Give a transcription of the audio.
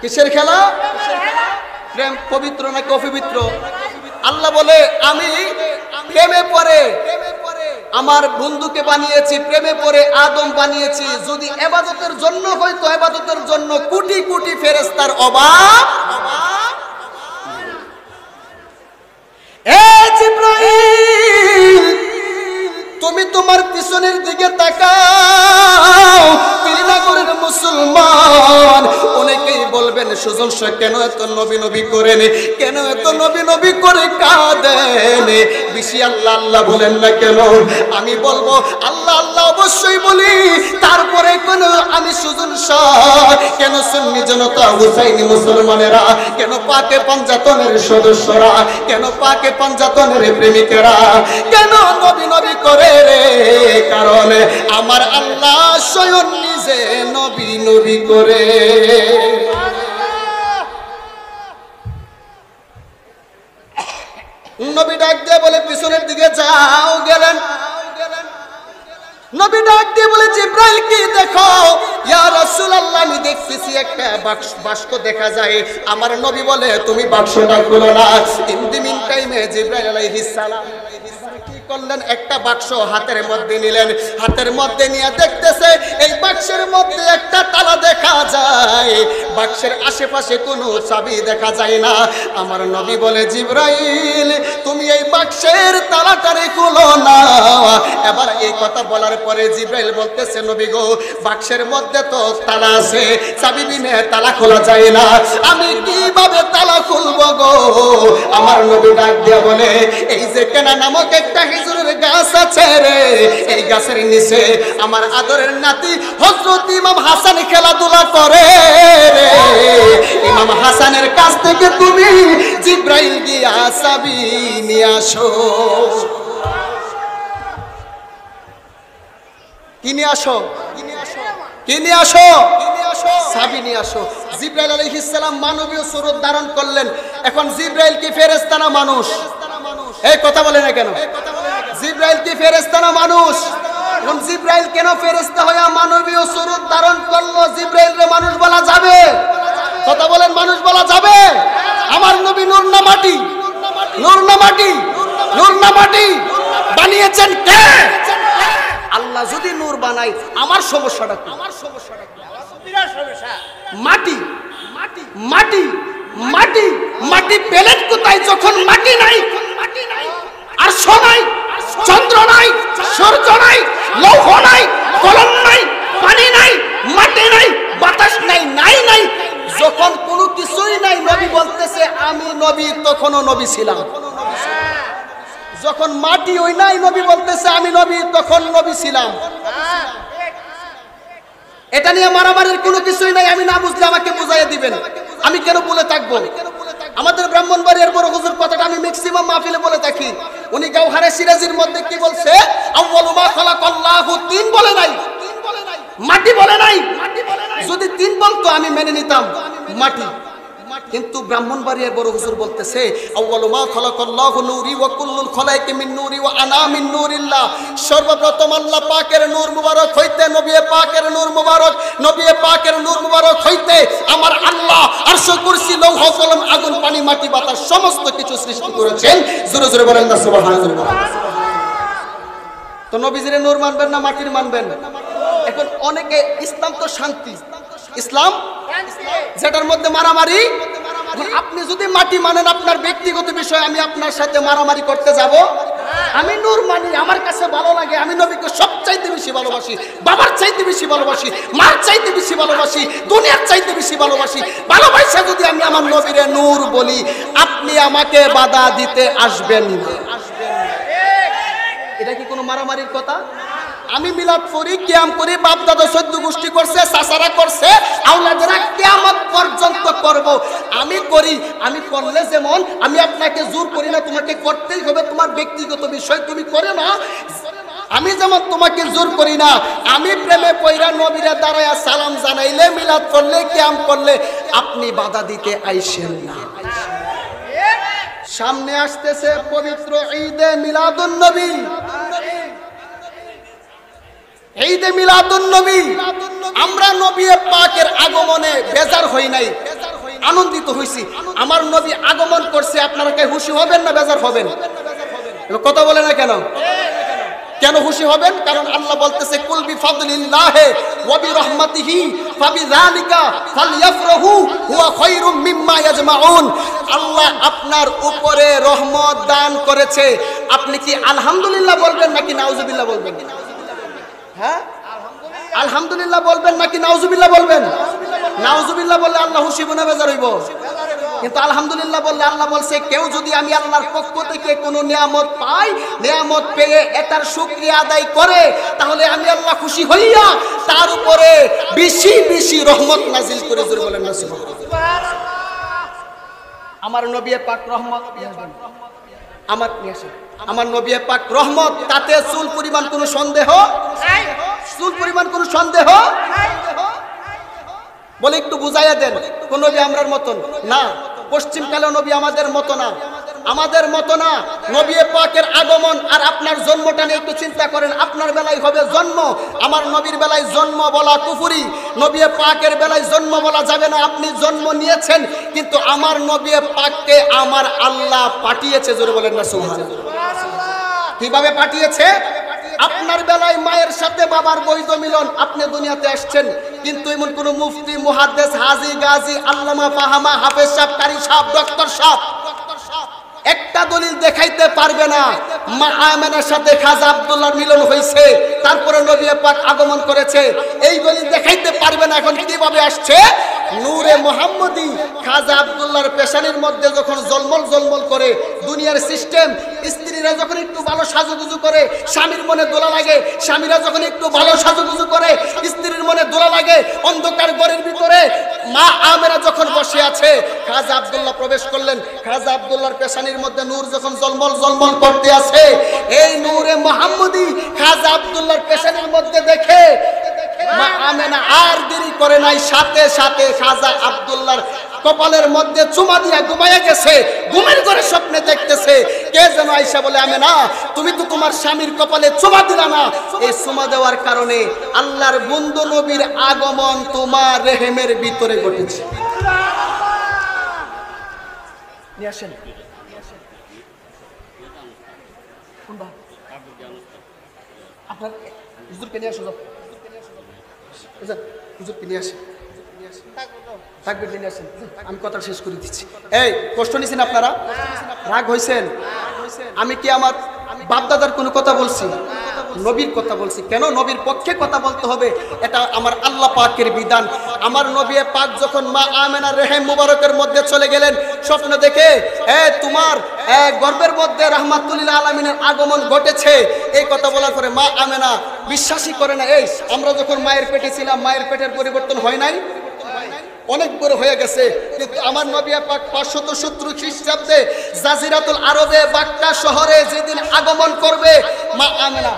কিসের খেলা? প্রেম পবিত্র নাকি অপবিত্র? আল্লাহ বলে আমি প্রেমে পড়ে আমার বন্ধুকে বানিয়েছি, প্রেমে পড়ে আদম বানিয়েছি। যদি ইবাদতের জন্য হয়তো ইবাদতের জন্য কোটি কোটি ফেরেশতার অভাব। এ জিবরাইল, তুমি তোমার পিছনের দিকে তাকাও। শ্রীনগরের মুসলমান অনেকেই বলবেন সুজন শাহ কেন এত নবী নবী করেন, কেন এত নবী নবী করে কাঁদেন, বেশি আল্লাহ আল্লাহ বলেন না কেন? আমি বলবো আল্লাহ আল্লাহ অবশ্যই বলি, তারপরে কেন আমি সুজন শাহ, কেন সুন্নি জনতা, হুসাইনি মুসলমানেরা, কেন পাকে পাঞ্জাতনের সদস্যরা, কেন পাকে পাঞ্জাতনের প্রেমিকেরা কেন নবী নবী করে রে? কারণ আমার আল্লাহ স্বয়ং নিজে নবী নবী করে। নবী ডাক দিয়ে বলে পিছনের দিকে যাও। গেলেন। নবী ডাক দিয়ে বলে জিবরাইল কি দেখো? ইয়া রাসূলুল্লাহ আমি দেখতেছি একটা বাক্স দেখা যায়। আমার নবী বলে তুমি বাক্সটা খুলো না। ইন দি মিন টাইমে জিবরাইল আলাইহিস সালাম কি করলেন? একটা বাক্স হাতের মধ্যে নিলেন। হাতের মধ্যে নিয়ে দেখতেছে এই বাক্সের মধ্যে একটা তালা দেখা যায়, বাক্সের আশেপাশে কোনো চাবি দেখা যায় না। আমার নবী বলে জিবরাইল তুমি এই বাক্সের তালাটারে খুলো না। এবার এই কথা বলার পরে জিবরাইল বলতেছে নবী গো, বাক্সের মধ্যে তো তালা আছে, চাবি বিনে তালা খোলা যায় না, আমি কিভাবে তালা খুলবো গো? আমার নবী ডাক দিয়া বলে এই যে কেনা নামক একটা খেজুরের গাছ আছে রে, এই গাছের নিচে আমার আদরের নাতি হযরত ইমাম হাসান খেলাধুলা করে রে। ইমাম হাসানের কাছ থেকে তুমি জিবরাইল গিয়া চাবি নিয়ে আসো। কি নিয়ে আসো? কি নিয়ে আসো? চাবি নিয়ে আসো। জিবরাইল আলাইহিস সালাম মানবীয় স্বরূপ ধারণ করলেন। এখন জিবরাইল কি ফেরেশতা না মানুষ? এই কথা বলে না কেন? জিবরাইল কি ফেরেশতা না মানুষ? এখন জিবরাইল কেন ফেরেশতা হয়ে মানবীয় স্বরূপ ধারণ করলো? জিবরাইলরে মানুষ বলা যাবে? কথা বলেন, মানুষ বলা যাবে? আমার নবী নূর না মাটি? নূর না মাটি? নূর না মাটি? বানিয়েছেন কে? আল্লাহ যদি নূর বানাই আমার সমস্যাটা কি? আমার সমস্যাটা কি? মাটি মাটি মাটি মাটি প্লেট কোথায় যখন মাটি নাই, আর সোনাই, চন্দ্র নাই, সূর্য নাই, লৌহ নাই, কলম নাই, পানি নাই, মাটি নাই, বাতাস নাই, নাই নাই, যখন কোনো কিছুই নাই নবী বলতেছে আমি নবী, তখনও নবী ছিলাম। যখন মাটি ওই নাই নবী বলতেছে আমি নবী, তখন নবী ছিলাম। এটা নিয়ে মারামারির কোনো কিছুই নাই। আমি না বুঝলে আমাকে বুঝাইয়া দিবেন, আমি কেন বলে থাকবো? আমাদের ব্রাহ্মণবাড়িয়ার বড় হুজুর কথাটা আমি ম্যাক্সিমাম মাহফিলে বলে থাকি। উনি গাওহারে সিরাজির মধ্যে কি বলছে? আউয়ালু মা খালাকাল্লাহু, তিন বলে নাই, মাটি বলে নাই। যদি তিন বলতো আমি মেনে নিতাম মাটি, কিন্তু ব্রাহ্মণবাড়িয়ার বড় হুজুর বলতেছে আউয়ালু মা খালাকাল্লাহু নূরি ওয়া কুল্লুল খালাইকি মিন নূরি ওয়া আনা মিন নূরিল্লাহ। সর্বপ্রথম আল্লাহ পাকের নূর মুবারক হইতে, নবী পাকের নূর মুবারক, নবী পাকের নূর মুবারক হইতে আমার আল্লাহ আরশ, কুরসি, লৌহ, কলম, আগুন, পানি, মাটি, বাতাস সমস্ত কিছু সৃষ্টি করেছেন। জোরে জোরে বলেন না সুবহানাল্লাহ। তো নবীজির নূর মানবেন না মাটির মানবেন? এখন অনেকে ইসলাম তো শান্তি, ইসলাম যেটার মধ্যে মারামারি। আপনি যদি মাটি মানেন আপনার ব্যক্তিগত বিষয়, আমি আপনার সাথে মারামারি করতে যাব? আমি নূর মানি, আমার কাছে ভালো লাগে, আমি নবীকে সবচাইতে বেশি ভালোবাসি, বাবার চাইতে বেশি ভালোবাসি, মার চাইতে বেশি ভালোবাসি, দুনিয়ার চাইতে বেশি ভালোবাসি। ভালোবাসা যদি আমি আমার নবীরে নূর বলি, আপনি আমাকে বাধা দিতে আসবেন না। এটা কি কোনো মারামারির কথা? আমি মিলাদ করি, কিয়াম করি, বাপ দাদা 14 গোষ্ঠী করছে, চাচারা করছে, আওলাদেরা কিয়ামত পর্যন্ত করব। আমি করি, আমি করলে যেমন আমি আপনাকে জোর করি না, তোমাকে করতেই হবে, তোমার ব্যক্তিগত বিষয়, তুমি করে না। আমি যেমন তোমাকে জোর করি না, আমি প্রেমে পয়রা নবীরা দাঁড়ায়া সালাম জানাইলে, মিলাদ করলে, কিয়াম করলে আপনি বাধা দিতে আইসেন না। সামনে আসতেছে পবিত্র ঈদে মিলাদুন নবী। ঈদে মিলাদুন নবী আমরা নবী পাকের আগমনে বেজার হই নাই, আনন্দিত হইছি। আমার নবী আগমন করছে, আপনারা কে খুশি হবেন না বেজার হবেন? কথা বলে না কেন? কেন খুশি হবেন? কারণ আল্লাহ বলতেছে কুল বিফাদলিল্লাহি ওয়া বিরহমাতিহি ফাবিযালিকা ফালইফরাহু হুয়া খায়রুম মিম্মা ইয়াজমাউন। আল্লাহ আপনার উপরে রহমত দান করেছে, আপনি কি আলহামদুলিল্লাহ বলবেন নাকি নাউজুবিল্লাহ বলবেন? হ্যাঁ, আলহামদুলিল্লাহ বলবেন নাকি নাউজুবিল্লাহ বলবেন? নাউজুবিল্লাহ বললে আল্লাহ খুশি না বেজার হইব? কিন্তু আলহামদুলিল্লাহ বললে আল্লাহ বলছে কেউ যদি আমি আল্লাহর পক্ষ থেকে কোনো নিয়ামত পাই, নিয়ামত পেয়ে এটার শুকরিয়া আদায় করে, তাহলে আমি আল্লাহ খুশি হইয়া তার উপরে বেশি বেশি রহমত নাজিল করে। জোরে বলেন না সুবহানাল্লাহ। আমার নবী পাক রহমত, আমার নবী পাক রহমত, তাতে চুল পরিমাণ কোনো সন্দেহ, চুল পরিমাণ কোনো সন্দেহ বলে একটু বুঝাইয়া দেন। কোন নবী আমরার মতন না, পশ্চিমকালে নবী আমাদের মতো না, আমাদের মতো না। নবী পাকের আগমন আর আপনার জন্মটা নিয়ে একটু চিন্তা করেন। আপনার বেলায় হবে জন্ম, আমার নবীর বেলায় জন্ম বলা কুফরি। নবী পাকের বেলায় জন্ম বলা যাবে না। আপনি জন্ম নিয়েছেন, কিন্তু আমার নবী পাককে আমার আল্লাহ পাঠিয়েছে। জোরে বলেন না সুবহানাল্লাহ। কিভাবে পাঠিয়েছে? আপনার বেলায় মায়ের সাথে বাবার বৈধ মিলন, আপনি দুনিয়াতে আসছেন, কিন্তু এমন কোন মুফতি, মুহাদ্দিস, হাজী, গাজী, আল্লামা, ফাহামা, হাফেজ সাহেব, কারি সাহেব, ডক্টর সাহেব একটা দলিল দেখাইতে পারবে না মা আমেনার সাথে খাজা আব্দুল্লাহর মিলন হয়েছে, তারপরে নবী পাক আগমন করেছে। এই দলিল দেখাইতে পারবে না। এখন কিভাবে আসছে? নূরে মুহাম্মদী খাজা আব্দুল্লাহর পেশানির মধ্যে যখন জলমল জলমল করে, দুনিয়ার সিস্টেম, স্ত্রীরা যখন একটু ভালো সাজুগুজু করে স্বামীর মনে দোলা লাগে, স্বামীরা যখন একটু ভালো সাজুগুজু করে স্ত্রীর মনে দোলা লাগে। অন্ধকার ঘরের ভিতরে মা আমেনা যখন বসে আছে, খাজা আব্দুল্লাহ প্রবেশ করলেন। খাজা আব্দুল্লাহর পেশানির মধ্যে নূর যখন জলমল জলমল করতে আছে, এই নূরে মুহাম্মদী খাজা আব্দুল্লাহর পেশানির মধ্যে দেখে মা আমেনা আর দেরি করে নাই, সাথে সাথে খাজা আব্দুল্লাহর কপালের মধ্যে চুমা দিয়া ঘুমাইয়া গেছে। ঘুমের ঘরে স্বপ্নে দেখতেছে কে যেন আয়েশা বলে, আমেনা তুমি তো তোমার স্বামীর কপালে চুমা দিলা না। এই চুমা দেওয়ার কারণে আল্লাহর বন্ধু নবীর আগমন তোমার রেহেমের ভিতরে ঘটেছে। নিয়ে আসেন আপনার হুজুরকে নিয়ে আসো, হুজুরকে নিয়ে আসেন, থাকবে নিয়ে আসেন। আমি কথা শেষ করে দিচ্ছি। এই কষ্ট নিয়েছেন আপনারা? রাগ হয়েছেন? আমি কি আমার বাপদাদার কোনো কথা বলছি? নবীর কথা বলছি। কেন নবীর পক্ষে কথা বলতে হবে? এটা আমার আল্লাহ পাকের বিধান। আমার নবী পাক যখন মা আমেনার রেহেম মুবারকের মধ্যে চলে গেলেন, স্বপ্ন দেখে তোমার গর্ভের মধ্যে রাহমাতুল লিল আলামিনের আগমন ঘটেছে, এই কথা বলার পরে মা আমেনা বিশ্বাসই করে না। এই আমরা যখন মায়ের পেটে ছিলাম, মায়ের পেটের পরিবর্তন হয় নাই? অনেক বড় হয়ে গেছে। কিন্তু আমার নবী পাক 570 খ্রিস্টাব্দে জাজিরাতুল আরবে বাক্কা শহরে যেদিন আগমন করবে, মা আমেনা